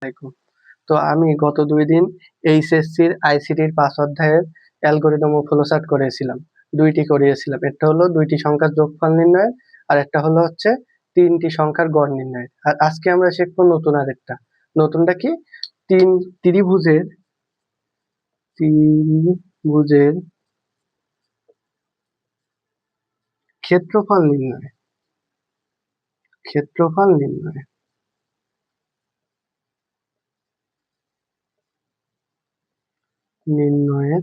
আলাইকুম। তো আমি গত ২ দিন এইচএসসির আইসিটির ৫ অধ্যায়ের অ্যালগরিদম ও ফ্লোচার্ট করিয়েছিলাম। ২ টি করিয়েছিলাম। একটা হলো ২ টি সংখ্যার যোগফল নির্ণয়ের, আর একটা হলো হচ্ছে ৩ টি সংখ্যার গড় নির্ণয়ের। আর আজকে আমরা শিখবো নতুন আরেকটা। নতুনটা কি? তিন ত্রিভুজের ত্রিভুজের ক্ষেত্রফল নির্ণয়। ক্ষেত্রফল নির্ণয়। নির্ণয়ের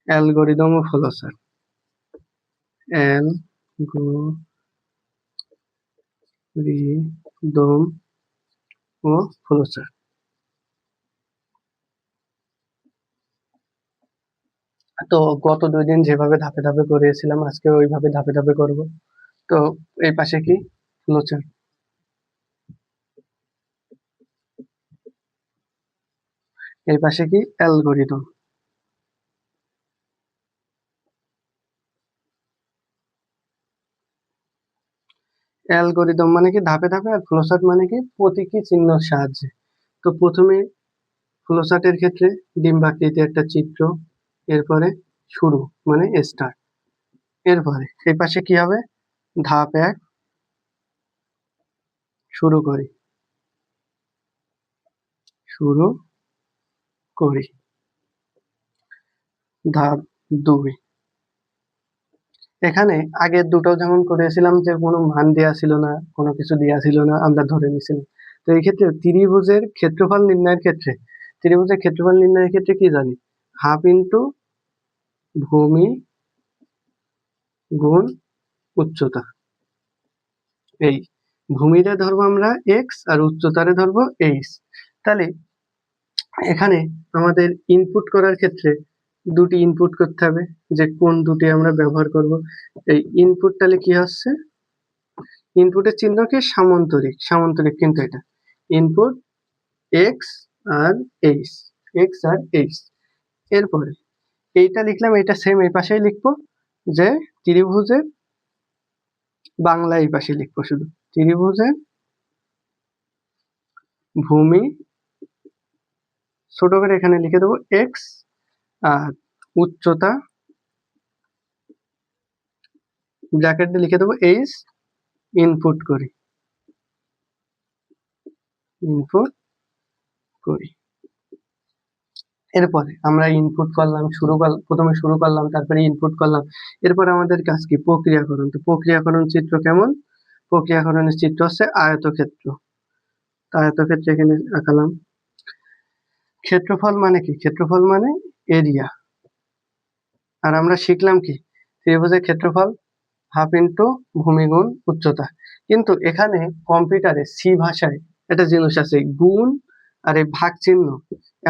অ্যালগরিদম ও ফ্লোচার্ট। অ্যালগরিদম ও ফ্লোচার্ট। তো গত ২ দিন যেভাবে ধাপে ধাপে করিয়েছিলাম আজকে ওইভাবে ধাপে ধাপে করব। তো এই পাশে কি? ফ্লোচার্ট। এই পাশে কি? অ্যালগরিদম। অ্যালগরিদম মানে কি? ধাপে ধাপে, আর ফ্লোচার্ট মানে কি? প্রতীকী চিহ্নের সাহায্যে। তো প্রথমে ফ্লোচার্টের ক্ষেত্রে ডিম্বাকৃতি একটা চিত্র, এরপরে শুরু মানে স্টার্ট। এরপরে এই পাশে কি হবে? ধাপ ১ শুরু করি। শুরু করি। ধাপ ২ এখানে আগের দুটো যেমন করেছিলাম যে কোনো মান দেয়া ছিল না, কোনো কিছু দেয়া ছিল না, আমরা ধরে নিয়েছিলাম। তো এই ক্ষেত্রে ত্রিভুজের ক্ষেত্রফল নির্ণয়ের ক্ষেত্রে কি জানি? হাফ ইন্টু ভূমি গুণ উচ্চতা। এই ভূমিরে ধরবো আমরা এক্স আর উচ্চতারে ধরবো এইচ। তাহলে এখানে আমাদের ইনপুট করার ক্ষেত্রে দুটি ইনপুট করতে হবে, যে কোন দুটি আমরা ব্যবহার করব। এই ইনপুট তাহলে কি হচ্ছে? ইনপুটের চিহ্ন কি? সামান্তরিক। সামান্তরিক কিন্তু এটা ইনপুট এক্স আর এইচ। এক্স আর এইচ। এরপরে এইটা লিখলাম, এটা সেম এই পাশেই লিখবো, যে ত্রিভুজের বাংলা এই পাশে লিখবো শুধু। ত্রিভুজের ভূমি ছোট করে এখানে লিখে দেবো এক্স, আর উচ্চতা ব্র্যাকেটে লিখে দেবো এইচ। ইনপুট করি। ইনপুট করি। এরপরে আমরা ইনপুট করলাম, প্রথমে শুরু করলাম, তারপরে ইনপুট করলাম। এরপরে আমাদের কাজ কি? প্রক্রিয়াকরণ। তো প্রক্রিয়াকরণ চিত্র কেমন? প্রক্রিয়াকরণের চিত্র হচ্ছে আয়তক্ষেত্র। আয়তক্ষেত্র এখানে আঁকালাম। ক্ষেত্রফল মানে কি? ক্ষেত্রফল মানে এরিয়া। আর আমরা শিখলাম কি? ত্রিভুজের ক্ষেত্রফল হাফ ইন্টু ভূমি গুণ উচ্চতা। কিন্তু এখানে কম্পিউটারে সি ভাষায় একটা জিনিস আছে, গুণ আর এই ভাগ চিহ্ন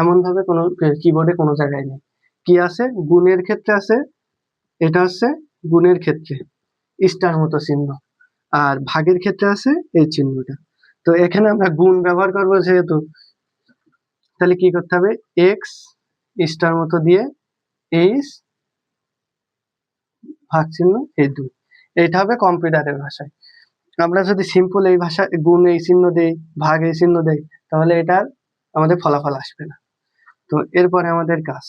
এমন ভাবে কোনো কিবোর্ডে কোনো জায়গায় নেই। কি আছে? গুণের ক্ষেত্রে আছে, এটা হচ্ছে গুণের ক্ষেত্রে স্টার মতো চিহ্ন, আর ভাগের ক্ষেত্রে আছে এই চিহ্নটা। তো এখানে আমরা গুণ ব্যবহার করবো যেহেতু, তাহলে কি করতে হবে? এক্স স্টার মতো দিয়ে এইচ ভাগ চিহ্ন এই ২। এইটা হবে কম্পিউটারের ভাষায়। আমরা যদি সিম্পল এই ভাষা গুণ এই চিহ্ন দেই, ভাগ এই চিহ্ন দেই, তাহলে এটার আমাদের ফলাফল আসবে না। তো এরপরে আমাদের কাজ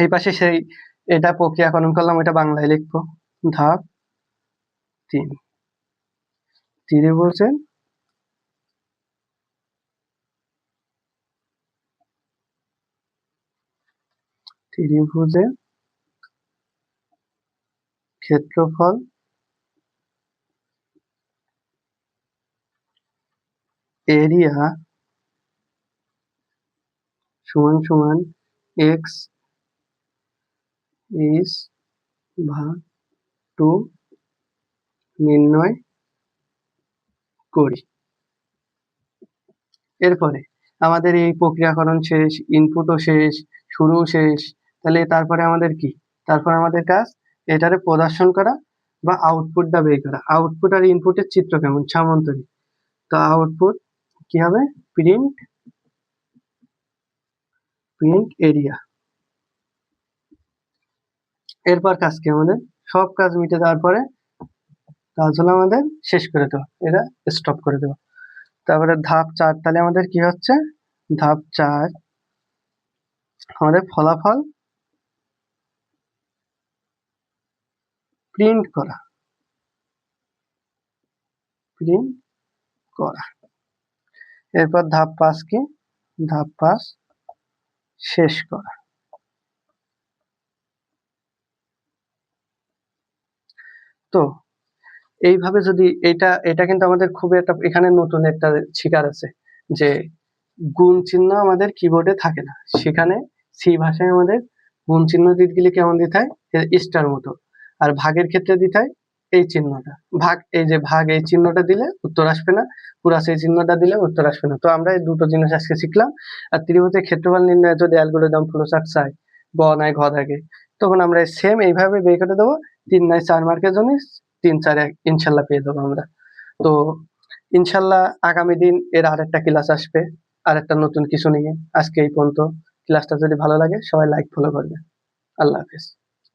এই পাশে সেই এটা প্রক্রিয়াকরণ করলাম, এটা বাংলায় লিখবো। ধাপ ৩ ত্রিভুজের ত্রিভুজের ক্ষেত্রফল এরিয়া সমান সমান এক্স ইস ভাগ 2 নির্ণয় করি। এরপরে আমাদের এই প্রক্রিয়াকরণ শেষ, ইনপুটও শেষ, শুরুও শেষ। তাহলে তারপরে আমাদের কি? তারপর আমাদের কাজ এটারে প্রদর্শন করা বা আউটপুটটা বের করা। আউটপুট আর ইনপুটের চিত্র কেমন? সামান্তরিক। তো আউটপুট কি হবে? Print area. এরপর কাজ কি আমাদের? সব কাজ মিটে যাওয়ার পরে কাজ হলো আমাদের শেষ করে দেওয়া, এটা স্টপ করে দেওয়া। তারপরে ধাপ 4, তাহলে আমাদের কি হচ্ছে, ধাপ 4 আমাদের ফলাফল প্রিন্ট করা, প্রিন্ট করা। এরপর ধাপ 5 কি, ধাপ 5 শেষ করা। তো এইভাবে যদি এটা কিন্তু আমাদের খুবই একটা এখানে নতুন একটা শিকার আছে যে গুণ চিহ্ন আমাদের কিবোর্ডে থাকে না, সেখানে সি ভাষায় আমাদের গুণ চিহ্ন দিতে গেলে কেমন দিতে হয়, স্টার মতো। আর ভাগের ক্ষেত্রে দিতে হয় এই চিহ্নটা, ভাগ, এই যে ভাগ, এই চিহ্নটা দিলে উত্তর আসবে না, পুরা সেই চিহ্নটা দিলে উত্তর আসবে না। তো আমরা এই দুটো জিনিস আজকে শিখলাম। আর ত্রিভুজের ক্ষেত্রফল নির্ণয়ে যদি অ্যালগরিদম ফ্লোচার্ট চাই, গ নাই ঘ থাকে, তখন আমরা সেম এইভাবে বের করে দেবো। 3 নাই 4 মার্কের জন্য 3, 4 ইনশাল্লাহ পেয়ে যাবো আমরা। তো ইনশাল্লাহ আগামী দিন এর আরেকটা ক্লাস আসবে, আরেকটা নতুন কিছু নিয়ে। আজকে এই পর্যন্ত। ক্লাসটা যদি ভালো লাগে সবাই লাইক ফলো করবে। আল্লাহ হাফেজ।